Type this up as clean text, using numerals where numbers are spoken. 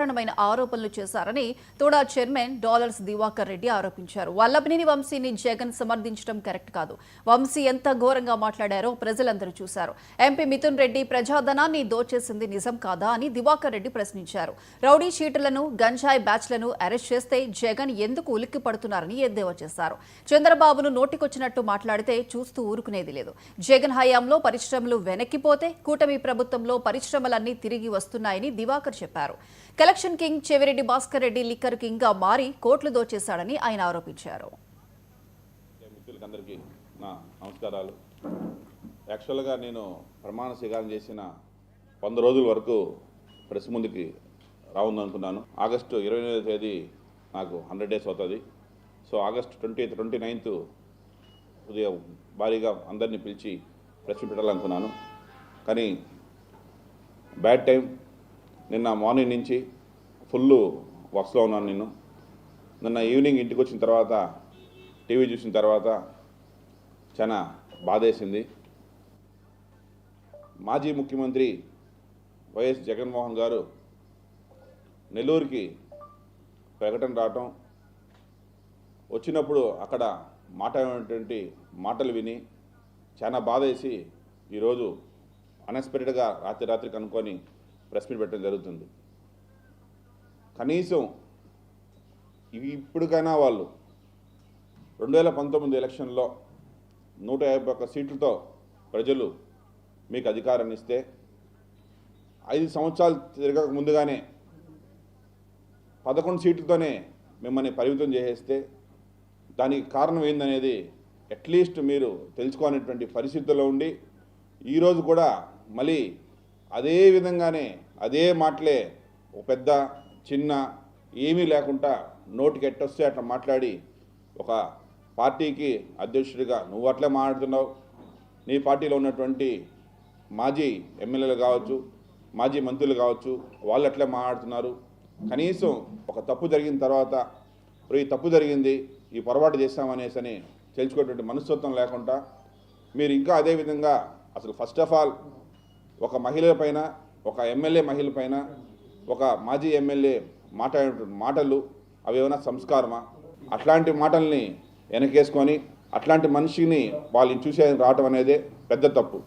ఆరోపణలు చేశారని తోడా chairman dollars Diwakar Reddy ఆరోపించారు. వల్లభనేని వంశీని జగన్ సమర్థించడం కరెక్ట్ కాదు. వంశీ ఎంత ఘోరంగా మాట్లాడారో ప్రజలందరూ చూశారు. ఎంపీ మిథున్ రెడ్డి ప్రజాధనాన్ని దోచేసింది నిజం కాదా అని దివాకర్ రెడ్డి ప్రశ్నించారు. రౌడీ షీటర్లను గంజాయి బ్యాచ్లను అరెస్ట్ చేస్తే జగన్ ఎందుకు ఉలిక్కి పడుతున్నారని ఎద్దేవా చేశారు. చంద్రబాబును నోటికొచ్చినట్టు మాట్లాడితే చూస్తూ ఊరుకునేది లేదు. జగన్ హయాంలో పరిశ్రమలు వెనక్కిపోతే కూటమి ప్రభుత్వంలో పరిశ్రమలన్నీ తిరిగి వస్తున్నాయని దివాకర్ చెప్పారు. Collection king Chevireddy Bhaskar Reddy liquor king గా మారి కోట్లు దోచేశాడని ఆయన ఆరోపించారు. మిత్రులందరికీ నా నమస్కారాలు. యాక్చువల్గా నేను ప్రమాణ స్వీకారం చేసిన 100 రోజుల వరకు ప్రెస్ ముందుకి రావుందనుకున్నాను. ఆగస్టు 29వ తేదీ నాకు 100 డేస్ అవుతుంది. సో ఆగస్టు 29th ఉదయం భారీగా అందరినీ పిలిచి ప్రెస్ పెట్టాలనుకున్నాను. కానీ బ్యాడ్ టైం. నిన్న మార్నింగ్ నుంచి ఫుల్ వర్క్స్లో ఉన్నాను. నిన్న ఈవినింగ్ ఇంటికి వచ్చిన తర్వాత టీవీ చూసిన తర్వాత చాలా బాధేసింది. మాజీ ముఖ్యమంత్రి వైఎస్ జగన్మోహన్ గారు నెల్లూరుకి ప్రకటన రావటం, వచ్చినప్పుడు అక్కడ మాట్లాడినటువంటి మాటలు విని చాలా బాధేసి ఈరోజు అన్ఎక్స్పెక్టెడ్గా రాత్రి కనుక్కొని ప్రెస్ మీట్ పెట్టడం జరుగుతుంది. కనీసం ఇప్పటికైనా వాళ్ళు 2019 ఎలక్షన్లో 151 సీట్లతో ప్రజలు మీకు అధికారాన్ని ఇస్తే 5 సంవత్సరాలు తిరగక ముందుగానే 11 సీట్లతోనే మిమ్మల్ని పరిమితం చేసేస్తే దానికి కారణం ఏందనేది అట్లీస్ట్ మీరు తెలుసుకోనేటువంటి పరిస్థితుల్లో ఉండి ఈరోజు కూడా మళ్ళీ అదే విధంగానే అదే మాటలే ఒక పెద్ద చిన్న ఏమీ లేకుండా నోటికి ఎట్టొస్తే అట్లా మాట్లాడి ఒక పార్టీకి అధ్యక్షుడిగా నువ్వు అట్లే మాట్లాడుతున్నావు. నీ పార్టీలో ఉన్నటువంటి మాజీ ఎమ్మెల్యేలు కావచ్చు, మాజీ మంత్రులు కావచ్చు, వాళ్ళు అట్లే మాట్లాడుతున్నారు. కనీసం ఒక తప్పు జరిగిన తర్వాత ఈ తప్పు జరిగింది, ఈ పొరపాటు చేస్తామనేసి తెలుసుకునేటువంటి మనస్తత్వం లేకుండా మీరు ఇంకా అదేవిధంగా అసలు ఫస్ట్ ఆఫ్ ఆల్ ఒక మహిళల పైన, ఒక ఎమ్మెల్యే మహిళ పైన, ఒక మాజీ ఎమ్మెల్యే మాట్లాడే మాటలు అవి ఏమైనా సంస్కారమా? అట్లాంటి మాటల్ని వెనకేసుకొని అట్లాంటి మనిషిని వాళ్ళని చూసే రావటం అనేది పెద్ద తప్పు.